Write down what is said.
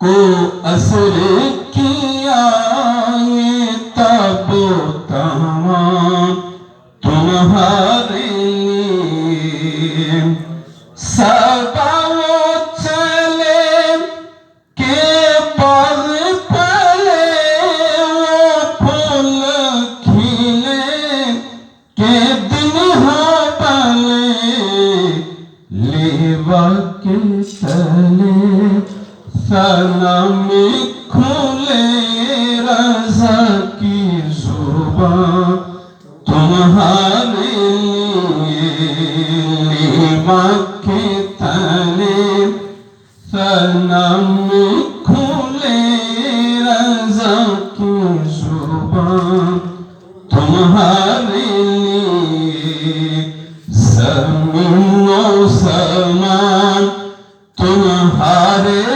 کو اثر کیا یہ تاب و تمام تمہارے لیے سبا وہ چلے کہ باغ پلے وہ پھول کھلے کہ دن ہو پلے لیوا کے تلے صنم کھلے رضا کی زبان تمہارے لیے لیوا کے تلے صنم کھلے رضا کی زبان تمہارے لیے زمین و سمان تمہارے